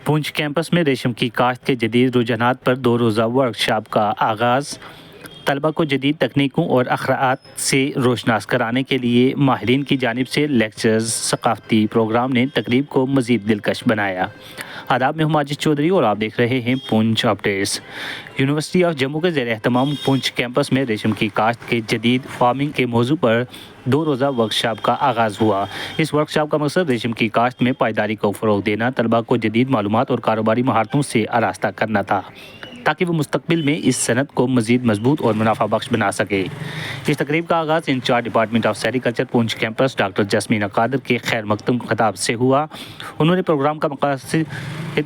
Poonch campus में रेशम की काश्त के जदीद रुझानात पर 2 रोज़ा वर्कशॉप का आगाज़। तलबा को जदीद तकनीकों और अखरात से रोशनास कराने के लिए माहिरीन की जानिब से लेक्चर्स सकाफ़ती प्रोग्राम ने तकरीब को मज़ीद दिलकश बनाया। आदाब, में माजिद चौधरी और आप देख रहे हैं Poonch updates. University of Jammu के ज़ेर एहतमाम पुंछ कैंपस में रेशम की काश्त के जदीद फार्मिंग के मौजू पर 2 रोज़ा वर्कशॉप का आगाज़ हुआ। इस वर्कशॉप का मकसद रेशम की काश्त में पायदारी को फ़रोग़ देना, तलबा को जदीद मालूमात और कारोबारी महारतों से आरास्ता करना था ताकि वो मुस्तकबिल में इस सनत को मज़ीद मजबूत और मुनाफा बख्श बना सके। इस तकरीब का आगाज़ incharge department of sericulture Poonch campus doctor Jasmeena Qadir के खैर मकदम खिताब से हुआ। उन्होंने प्रोग्राम का मकासद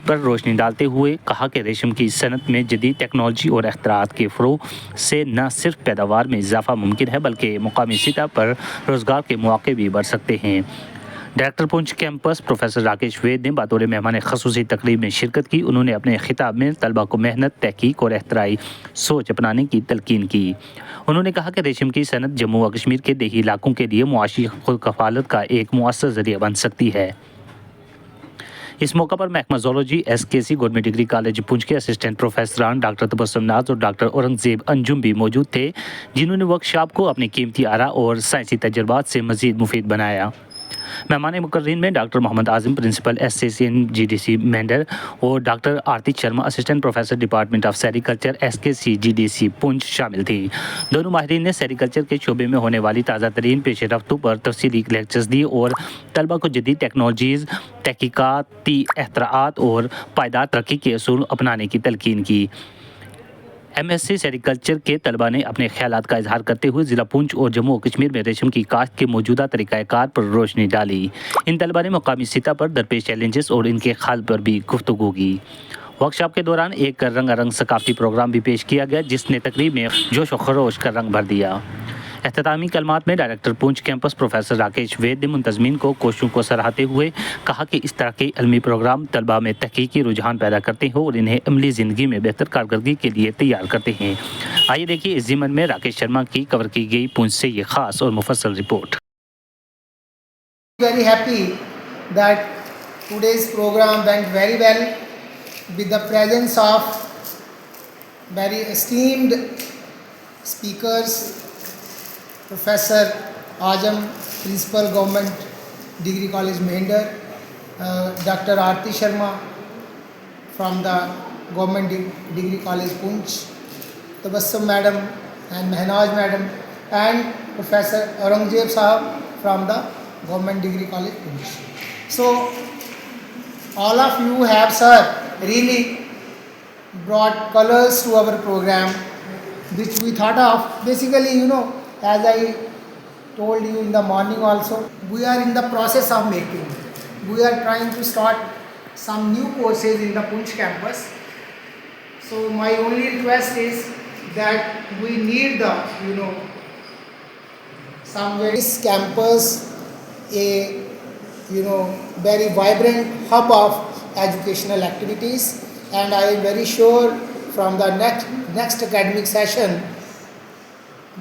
पर रोशनी डालते हुए कहा कि रेशम की सनत में जदीद टेक्नोलॉजी और अख्तरात के फ़रोग़ से न सिर्फ पैदावार में इजाफा मुमकिन है बल्कि मुकामी सतह पर रोज़गार के मौके भी बढ़ सकते हैं। Director Poonch campus professor Rakesh Vaid ने बतौर मेहमान खसूसी तकरीब में शिरकत की। उन्होंने अपने खिताब में तलबा को मेहनत, तहकीक और एख्तराई सोच अपनाने की तलकीन की। उन्होंने कहा कि रेशम की सनत जम्मू व कश्मीर के देही इलाकों के लिए मुआशी खुद कफालत का एक मुअस्सर ज़रिया बन सकती है। इस मौका पर महकमा zoology SKC government degree college Poonch के असिस्टेंट प्रोफेसरान डॉक्टर तबस्सुम नाज और डॉक्टर औरंगजेब अंजुम भी मौजूद थे, जिन्होंने वर्कशॉप को अपनी कीमती आरा और साइंसी तजुर्बात से मज़ीद मुफीद बनाया। मेहमान मुकर्रीन में डॉक्टर मोहम्मद आज़म प्रिंसिपल SCCN-GDC मेंडर और doctor Aarti Sharma assistant professor department of sericulture SKC-GDC Poonch शामिल थी। दोनों माहिरीन ने सेरिकल्चर के शोबे में होने वाली ताज़ा तरीन पेशरफ्तों पर तफसीली लेक्चर्स दिए और तलबा को जदीद टेक्नोलॉजीज़, तहकीकाती एख्तराआत और पायदार तरक्की के असूल अपनाने की तलकीन की। MSc सेरिकल्चर के तलबा ने अपने ख्यालात का इजहार करते हुए ज़िला पुंछ और जम्मू और कश्मीर में रेशम की काश्त के मौजूदा तरीक़ाकार पर रोशनी डाली। इन तलबा ने मकामी सतह पर दरपेश चैलेंजेस और इनके हल पर भी गुफ्तगू की। वर्कशॉप के दौरान एक रंगारंग सकाफ़ती प्रोग्राम भी पेश किया गया, जिसने तकरीब में जोश व खरोश का रंग भर दिया। एख्तितामी कलमात में director Poonch campus professor Rakesh Vaid ने मुंतज़मीन को कोशिशों को सराहते हुए कहा कि इस तरह के इल्मी प्रोग्राम तलबा में तहकीकी रुझान पैदा करते हैं और इन्हें अमली ज़िंदगी में बेहतर कारकर्दगी के लिए तैयार करते हैं। आइए देखिए इस ज़िमन में राकेश शर्मा की कवर की गई पुंछ से ये ख़ास और मुफस्सल report. Very happy that today's program went very well with the presence of very esteemed speakers. Professor Ajam, Principal Government Degree College Mehendar, Dr. Aarti Sharma from the Government Degree College Punch, Tabassum Madam and Mehnaz Madam, and Professor Aurangzeb Sahab from the Government Degree College Punch. So all of you have, sir, really brought colors to our program, which we thought of. Basically, as I told you in the morning also, we are in the process of making. We are trying to start some new courses in the Punch campus. So my only request is that we need the, this campus a, very vibrant hub of educational activities, and I am very sure from the next academic session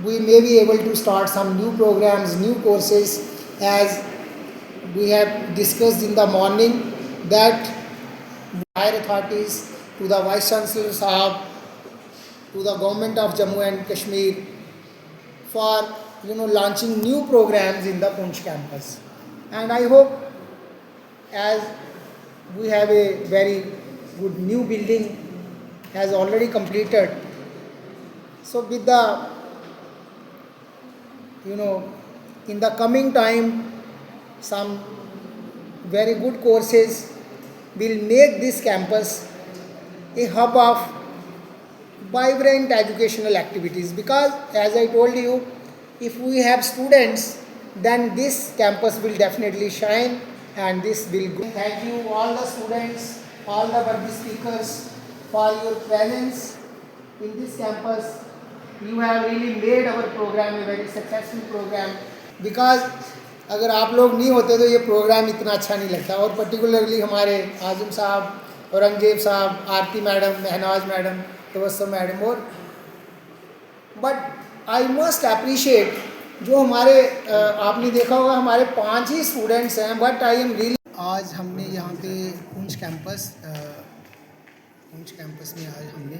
we may be able to start some new programs, new courses, as we have discussed in the morning, that higher authorities, to the Vice Chancellor Sahab, to the Government of Jammu and Kashmir for launching new programs in the Punch campus. And I hope, as we have a very good new building has already completed, so with the in the coming time, some very good courses will make this campus a hub of vibrant educational activities. Because as I told you, if we have students, then this campus will definitely shine, and this will go. Thank you all the students, all the worthy speakers for your presence in this campus. You have really made our program a very successful program, because अगर आप लोग नहीं होते तो ये programme इतना अच्छा नहीं लगता. और पर्टिकुलरली हमारे आजम साहब, औरंगजेब साहब, Aarti madam, Mahnaz madam, Tabassum madam, और बट आई मस्ट अप्रिशिएट जो हमारे आपने देखा होगा हमारे 5 ही स्टूडेंट्स हैं, बट आई एम रियली आज हमने यहाँ पे पुंछ कैंपस में आज हमने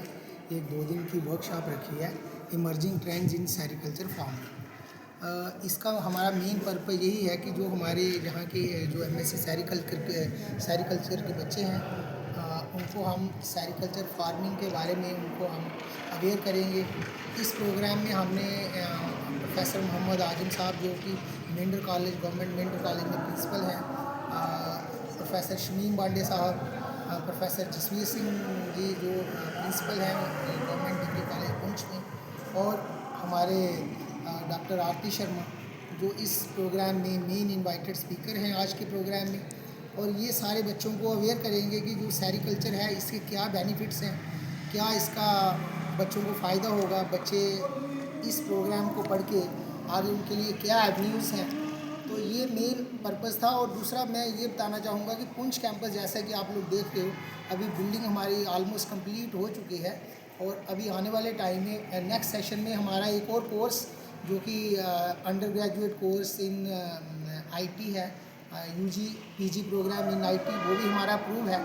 एक 2 दिन की वर्कशॉप रखी है, emerging trends in sericulture farming. इसका हमारा मेन पर्पज़ यही है कि जो हमारे यहाँ के जो एमएससी सेरिकल्चर के बच्चे हैं, उनको हम सेरिकल्चर फार्मिंग के बारे में उनको हम अवेयर करेंगे। इस प्रोग्राम में हमने प्रोफेसर मोहम्मद आजम साहब जो कि Mendhar college, government Mendhar college में प्रिंसिपल हैं, प्रोफेसर शमीम बांडे साहब, प्रोफेसर जसवीर सिंह जी जो प्रिंसिपल हैं गवर्नमेंट डिग्री कॉलेज पुंछ में, और हमारे डॉक्टर आरती शर्मा जो इस प्रोग्राम में मेन इनवाइटेड स्पीकर हैं आज के प्रोग्राम में। और ये सारे बच्चों को अवेयर करेंगे कि जो सेरिकल्चर है इसके क्या बेनिफिट्स हैं, क्या इसका बच्चों को फ़ायदा होगा, बच्चे इस प्रोग्राम को पढ़ के आगे उनके लिए क्या एवेन्यूज़ हैं। तो ये मेन पर्पज़ था। और दूसरा मैं ये बताना चाहूँगा कि पुंछ कैंपस जैसा कि आप लोग देख रहे हो, अभी बिल्डिंग हमारी ऑलमोस्ट कंप्लीट हो चुकी है, और अभी आने वाले टाइम में नेक्स्ट सेशन में हमारा एक और कोर्स जो कि undergraduate course in IT है, UG PG programme in IT, वो भी हमारा अप्रूव है।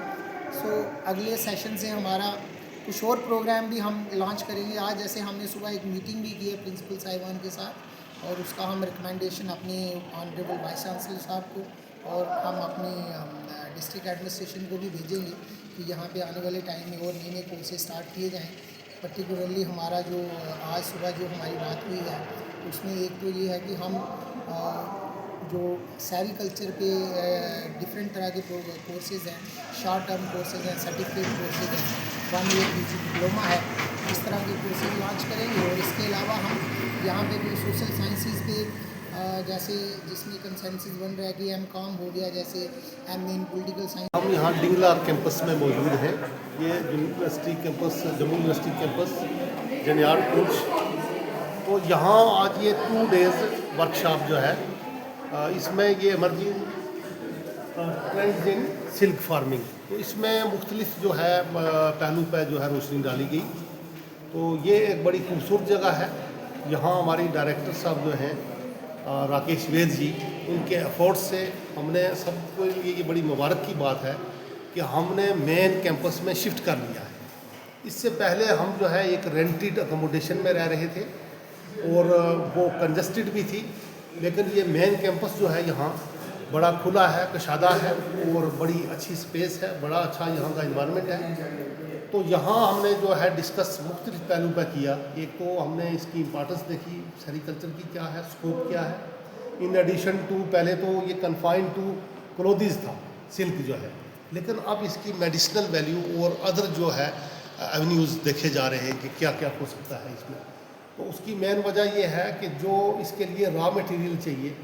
सो अगले सेशन से हमारा कुछ और प्रोग्राम भी हम लॉन्च करेंगे। आज जैसे हमने सुबह एक मीटिंग भी की है प्रिंसिपल साहिबान के साथ, और उसका हम रिकमेंडेशन अपने ऑनरेबल वाइस चांसलर साहब को और हम अपने डिस्ट्रिक्ट एडमिनिस्ट्रेशन को भी भेजेंगे कि यहाँ पे आने वाले टाइम में और नए नए कोर्सेज स्टार्ट किए जाएँ। पर्टिकुलरली हमारा जो आज सुबह जो हमारी बात हुई है उसमें एक तो ये है कि हम जो सेरिकल्चर पे डिफरेंट तरह के कोर्सेज़ हैं, शॉर्ट टर्म कोर्सेज़ हैं, सर्टिफिकेट कोर्सेज़ हैं, 1 ईयर पीजी डिप्लोमा है, इस तरह के कोर्सेज लॉन्च करेंगे। और इसके अलावा हम यहाँ पे भी सोशल साइंसेज पे जैसे जिसमें कंसेंसस बन रहा है कि एमकॉम हो गया, जैसे एमए इन पॉलिटिकल साइंस। हम यहाँ डिंगलार कैंपस में मौजूद हैं। ये university campus, Jammu university campus Janiyar Poonch. तो यहाँ आज ये 2 डेज़ वर्कशॉप जो है, इसमें ये emerging trends in silk farming, तो इसमें मुख्तलिफ जो है पहलू पर जो है रोशनी डाली गई। तो ये एक बड़ी खूबसूरत जगह है। यहाँ हमारी डायरेक्टर साहब जो हैं राकेश वेद जी, उनके एफर्ट्स से हमने सबको ये बड़ी मुबारक की बात है कि हमने मेन कैंपस में शिफ्ट कर लिया है। इससे पहले हम जो है एक रेंटेड अकोमोडेशन में रह रहे थे और वो कंजस्टेड भी थी, लेकिन ये मेन कैंपस जो है यहाँ बड़ा खुला है, कशादा है और बड़ी अच्छी स्पेस है, बड़ा अच्छा यहाँ का इन्वायरमेंट है। तो यहाँ हमने जो है डिस्कस मुख्तलिफ पहलू पर किया। एक तो हमने इसकी इम्पोर्टेंस देखी, सेरिकल्चर की क्या है, स्कोप क्या है। इन एडिशन टू पहले तो ये कन्फाइंड टू क्लोथीज था, सिल्क जो है, लेकिन अब इसकी मेडिसिनल वैल्यू और अदर जो है एवेन्यूज़ देखे जा रहे हैं कि क्या क्या हो सकता है इसमें। तो उसकी मेन वजह यह है कि जो इसके लिए रॉ मटेरियल चाहिए,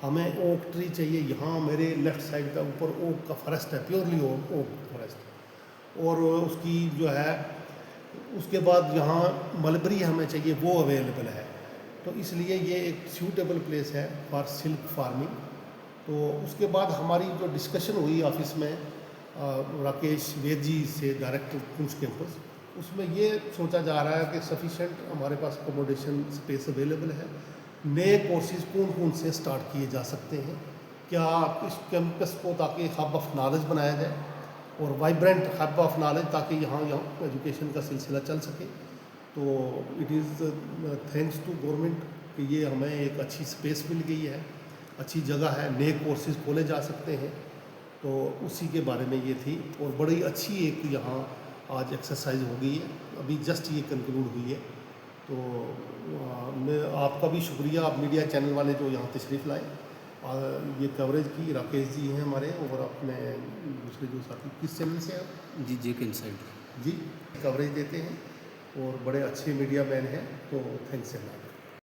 हमें ओक ट्री चाहिए। यहाँ मेरे लेफ़्ट साइड का ऊपर ओक का फॉरेस्ट है, प्योरली ओक फॉरेस्ट, और उसकी जो है उसके बाद यहाँ मलबरी हमें चाहिए, वो अवेलेबल है। तो इसलिए ये एक सूटेबल प्लेस है फॉर सिल्क फार्मिंग। तो उसके बाद हमारी जो डिस्कशन हुई ऑफिस में राकेश वेद जी से, डायरेक्टर पुंछ कैंपस, उसमें ये सोचा जा रहा है कि सफिशेंट हमारे पास अकोमोडेशन स्पेस अवेलेबल है। नए कोर्सेज कौन कौन से स्टार्ट किए जा सकते हैं, क्या इस कैंपस को ताकि हब ऑफ नॉलेज बनाया जाए और वाइब्रेंट हब ऑफ नॉलेज, ताकि यहाँ एजुकेशन का सिलसिला चल सके। तो it is thanks to government कि ये हमें एक अच्छी स्पेस मिल गई है, अच्छी जगह है, नए कोर्सेज खोले जा सकते हैं। तो उसी के बारे में ये थी, और बड़ी अच्छी एक यहाँ आज एक्सरसाइज हो गई है, अभी जस्ट ये कंक्लूड हुई है। तो मैं आपका भी शुक्रिया, आप मीडिया चैनल वाले जो यहाँ तशरीफ़ लाए, ये कवरेज की। राकेश जी हैं हमारे, और अपने दूसरे जो साथी, किस चैनल से आप? जी जेक इनसाइड जी, कवरेज देते हैं और बड़े अच्छे मीडिया मैन हैं। तो थैंक्स अ लॉट।